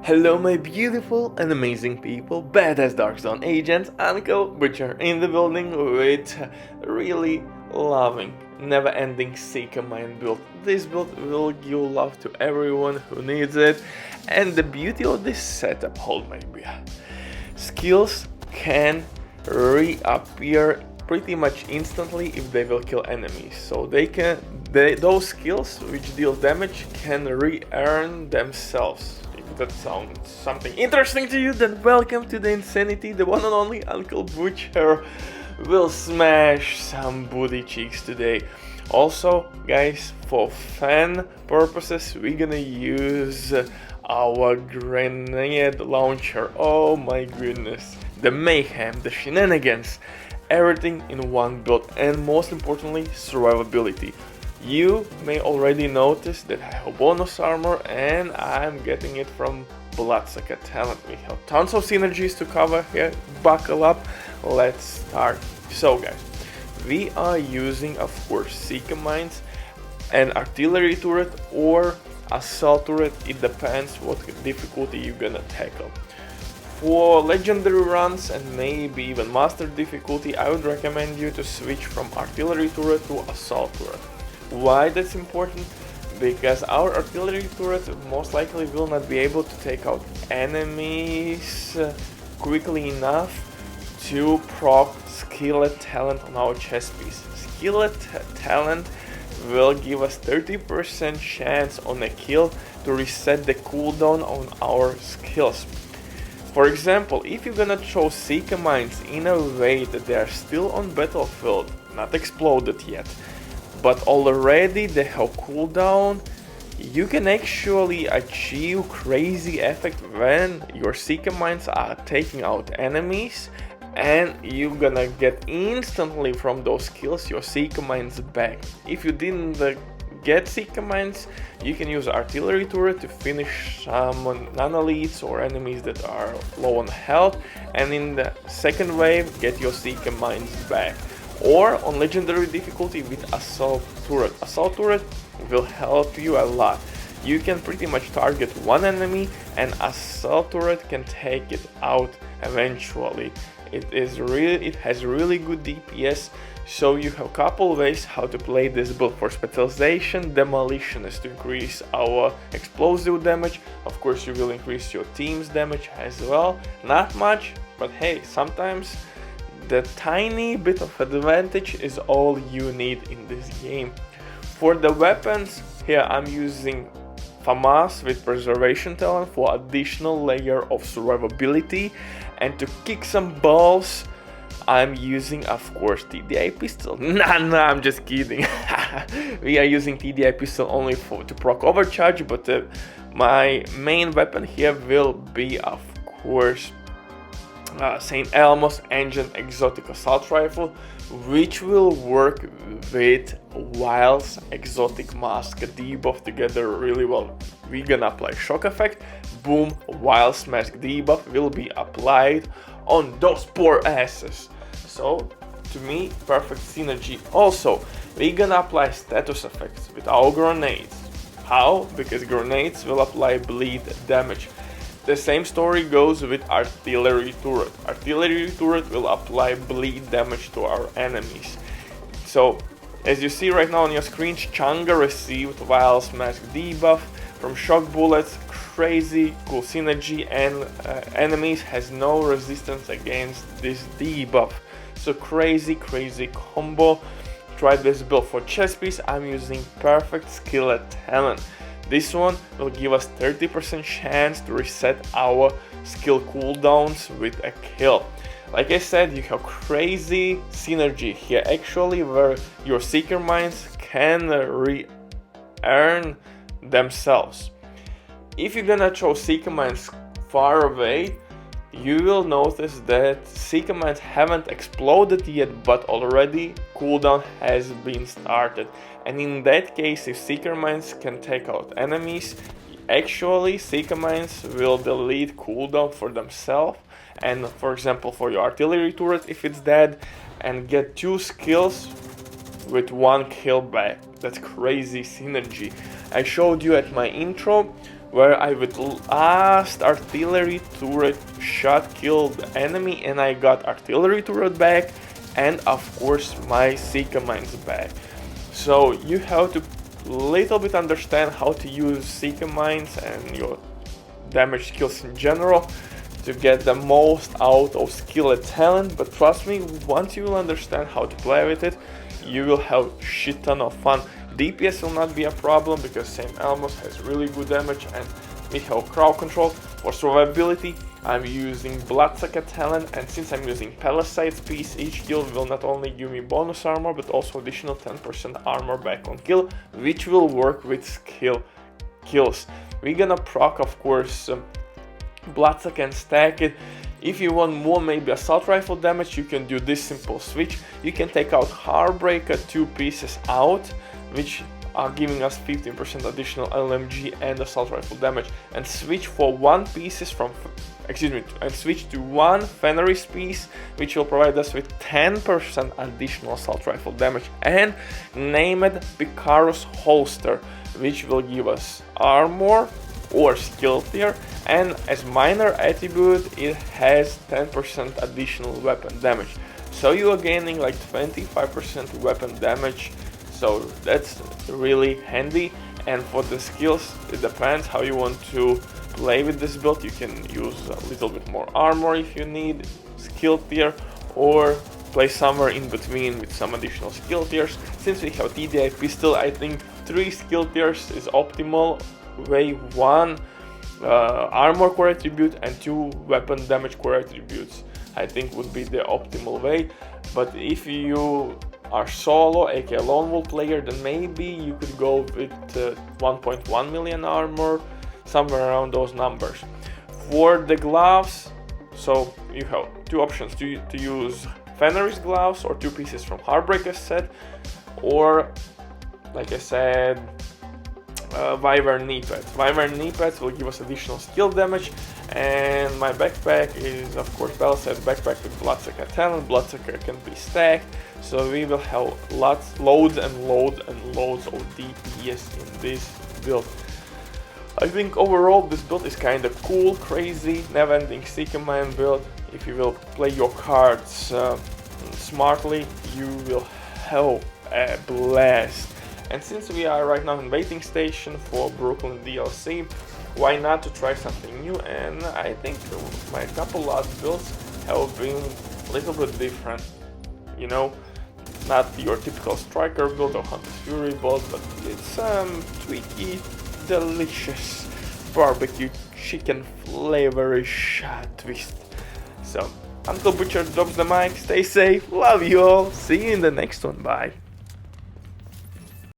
Hello my beautiful and amazing people, badass Dark Zone agents, Uncle Butcher in the building with really loving, never-ending Seeker Mind build. This build will give love to everyone who needs it, and the beauty of this setup, hold my beer. Skills can reappear pretty much instantly if they will kill enemies, so those skills which deal damage can re-earn themselves. If that sounds something interesting to you, then welcome to the insanity. The one and only Uncle Butcher will smash some booty cheeks today. Also, guys, for fan purposes, we're gonna use our grenade launcher. Oh my goodness, the mayhem, the shenanigans, everything in one build, and most importantly, survivability. You may already notice that I have bonus armor and I'm getting it from Bloodsucker talent. We have tons of synergies to cover here, buckle up, let's start. So guys, we are using of course Seeker Mines, an artillery turret or assault turret, it depends what difficulty you're gonna tackle. For legendary runs and maybe even master difficulty, I would recommend you to switch from artillery turret to assault turret. Why that's important? Because our artillery turret most likely will not be able to take out enemies quickly enough to proc skillet talent on our chest piece. Skillet talent will give us 30% chance on a kill to reset the cooldown on our skills. For example, if you're gonna throw Seeker Mines in a way that they are still on battlefield, not exploded yet, but already they have cooldown, you can actually achieve crazy effect when your Seeker Mines are taking out enemies, and you're gonna get instantly from those kills your Seeker Mines back. If you didn't get Seeker Mines, you can use artillery turret to finish some non-elites or enemies that are low on health, and in the second wave get your Seeker Mines back. Or on legendary difficulty with assault turret. Assault turret will help you a lot. You can pretty much target one enemy and assault turret can take it out eventually. It has really good DPS, so you have a couple ways how to play this build. For specialization, demolition is to increase our explosive damage. Of course you will increase your team's damage as well. Not much, but hey, sometimes the tiny bit of advantage is all you need in this game. For the weapons, here I'm using FAMAS with preservation talent for additional layer of survivability, and to kick some balls I'm using of course TDI pistol. Nah, I'm just kidding. We are using TDI pistol only to proc overcharge, but my main weapon here will be of course St. Elmos Engine Exotic Assault Rifle, which will work with Wild's Exotic Mask debuff together really well. We're gonna apply shock effect, boom, Wild's Mask debuff will be applied on those poor asses. So, to me, perfect synergy. Also, we're gonna apply status effects with our grenades. How? Because grenades will apply bleed damage. The same story goes with artillery turret. Artillery turret will apply bleed damage to our enemies. So, as you see right now on your screen, Changa received Wild's Mask debuff from shock bullets, crazy cool synergy, and enemies has no resistance against this debuff. So crazy combo. Try this build. For chest piece, I'm using perfect skillet talent. This one will give us 30% chance to reset our skill cooldowns with a kill. Like I said, you have crazy synergy here actually, where your Seeker Mines can re-earn themselves. If you're gonna throw Seeker Mines far away, you will notice that Seeker Mines haven't exploded yet, but already cooldown has been started. And in that case, if Seeker Mines can take out enemies, actually Seeker Mines will delete cooldown for themselves. And for example, for your artillery turret, if it's dead, and get 2 skills with 1 kill back. That's crazy synergy. I showed you at my intro where I with last artillery turret shot killed the enemy and I got artillery turret back and of course my Seeker mines back. So you have to little bit understand how to use Seeker mines and your damage skills in general to get the most out of skill and talent, but trust me, once you will understand how to play with it, you will have shit ton of fun. DPS will not be a problem because same Elmos has really good damage and we have crowd control. For survivability, I'm using Bloodsucker talent, and since I'm using Palisades piece, each kill will not only give me bonus armor but also additional 10% armor back on kill, which will work with skill kills. We're gonna proc of course Bloodsucker and stack it. If you want more maybe assault rifle damage, you can do this simple switch. You can take out Heartbreaker 2 pieces out, which are giving us 15% additional LMG and assault rifle damage, and switch for switch to one Fenris piece, which will provide us with 10% additional assault rifle damage, and name it Picaro's holster, which will give us armor or skill tier, and as minor attribute it has 10% additional weapon damage, so you are gaining like 25% weapon damage, so that's really handy. And for the skills, it depends how you want to play with this build. You can use a little bit more armor if you need skill tier, or play somewhere in between with some additional skill tiers. Since we have TDI pistol, I think 3 skill tiers is optimal way. 1 armor core attribute and 2 weapon damage core attributes I think would be the optimal way. But if you are solo, aka lone wolf player, then maybe you could go with 1.1 million armor, somewhere around those numbers. For the gloves, so you have 2 options to use Fenris gloves or 2 pieces from Heartbreaker set, or like I said, Wyvern knee pads. Wyvern knee pads will give us additional skill damage, and my backpack is of course Palisades backpack with Bloodsucker talent. Bloodsucker can be stacked, so we will have loads and loads of DPS in this build. I think overall this build is kind of cool, crazy, never-ending Seeker mine build. If you will play your cards smartly, you will have a blast. And since we are right now in waiting station for Brooklyn DLC, why not to try something new? And I think my couple last builds have been a little bit different, you know, not your typical striker build or Hunter's Fury build, but it's tweaky, delicious barbecue chicken flavorish twist. So until Butcher drops the mic, stay safe, love you all, see you in the next one, bye.